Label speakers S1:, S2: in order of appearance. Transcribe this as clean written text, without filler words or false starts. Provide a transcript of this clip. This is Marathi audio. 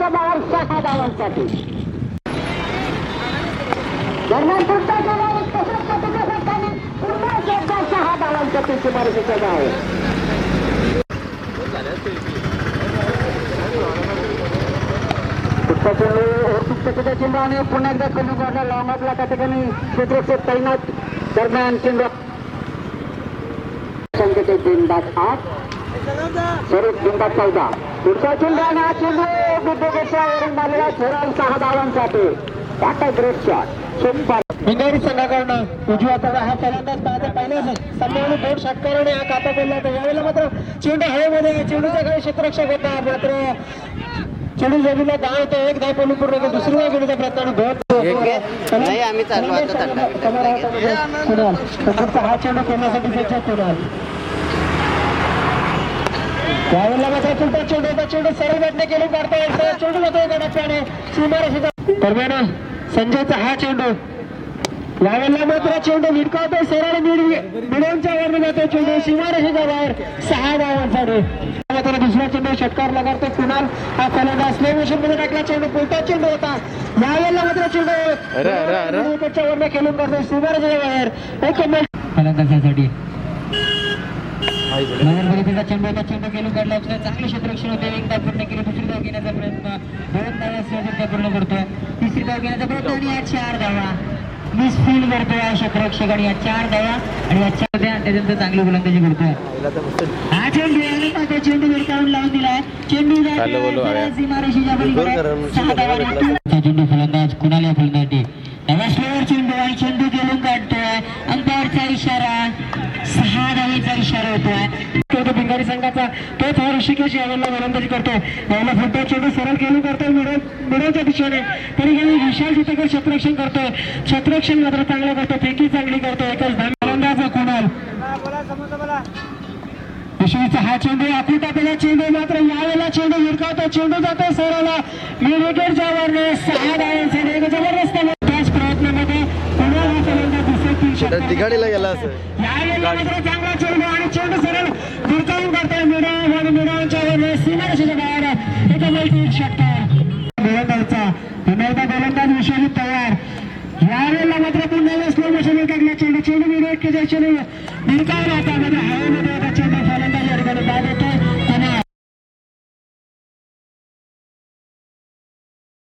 S1: सीमारेषेच्या बाहेर 6 धावांसाठी. दरम्यान पुढचा खेळाडू तसंच चटुकासाठी पुन्हा एकदा 6 धावांसाठी सीमारेषेच्या बाहेर. पुढचा चेंडू चेंडू आणि पुन्हा एकदा कमी करला लॉंगॉफला त्या ठिकाणी क्षेत्ररक्षक तैनात. दरम्यान चेंडू संख्येचे 3-8 स्वरूप 3-14. पुढचा चेंडू आणि हा चेंडू बुद्धेच्या वरून मारलेला ठराव 6 धावांसाठी. आता ग्रेट शॉट सुपर.
S2: भिंगारी संघाकडनं उजव्या हाताला हा फलंदाज पाहते. पहिल्याच संभाव्य बोट षटकाराने हा कापा बोलला होता. यावेळेला मात्र चेंडू हवेमध्ये चेंडूच्या काही क्षेत्ररक्षक होता मात्र चेंडू जमिनीला धाव होतो. एक धाव पडून पूर्ण दुसरी धाव घेण्याचा प्रयत्न
S3: नाही आम्ही चाललो आता
S2: हा चेंडू खेळण्यासाठी त्याच्या कुणाल त्यावेळेला मात्र चुलता चेंडू होता. चेंडू सरळ बॅटने केली काढता येईल. चेंडू जातोय गडप्याने सीमारेषेचा. दरम्यान संजयचा हा चेंडू यावेळेला मात्र चेंडू भिडकावतोय सरळ मिडियमच्या वरने जातोय. चेंडू सीमारेषेच्या बाहेर 6 धावांसाठी. मात्र दुसरा चेंडू षटकार लगावतोय कुणाल. हा फलंदाज स्लो मोशन मध्ये टाकला. चेंडू पुलटा चेंडू होता. यावेळेला मात्र चेंडू त्याच्या वरने खेळून करतोय सीमारेषेच्या बाहेर. एक फलंदाजासाठी नगरपालिकेचा चेंडू होता. चेंडू खेळून काढला. चांगले क्षेत्ररक्षण होते. एक धाव पूर्ण केली. दुसरी धाव घेण्याचा प्रयत्न 2 धावा पूर्ण करतोय. तिसरी धाव घेण्याचा प्रयत्न आणि या 4 धावा मिस फील्ड करतोय हा क्षेत्ररक्षक आणि या 4 धावा आणि या 4 द्या त्याच्यानंतर चांगली गोलंदाजी करतोय. हा चेंडू आणि चेंडू भिडकावून लावून दिलाय. चेंडू सीमारेषेच्या पलीकडे 6 धावा. चेंडू फलंदाज कुणाला फलंदाजी नवा स्लोवर चेंडू आणि चेंडू गेलून काढतोय. अंपायरचा इशारा 6 धावेचा इशारा होतोय. तो भिंगारी संघाचा तोच हा ऋषिकेश यावेळेला गोलंदाजी करतोय. यावेळेला फुटबॉल चेंडू सरळ खेळून करतोय मिडलच्या दिशेने. तरी विशाल चितेकर क्षेत्ररक्षण करतोय. क्षेत्ररक्षण मात्र चांगलं करतोय. फेकी चांगली करतोय. एकच गोलंदाज कुणाल विश्वीचा हा चेंडू आखून टाकलेला चेंडू मात्र यावेळेला चेंडू भिडकावतो. चेंडू जातोय सरळला विकेटच्या वरने 6 धावांसाठी. एक जबरदस्त त्याच प्रयत्नामध्ये कुणाल हा फलंदाज
S3: तिघाडीला गेला असं.
S2: यावेळेला मात्र चांगला चेंडू आणि चेंडू सरळ भिडकावून करतोय मिडल आणि मिडलच्या वरने सीमारेषेच्या बाहेर. एक मल्टी षटकार गोलंदाजचा. पुन्हा एकदा गोलंदाज विश्वजित तयार. यावेळेला मात्र पुन्हा स्लो मोशन टाकला. चेंडू चेंडू मिडल भिडकावून होता. हवेमध्ये होता चेंडू फलंदाज या ठिकाणी बाद होतोय.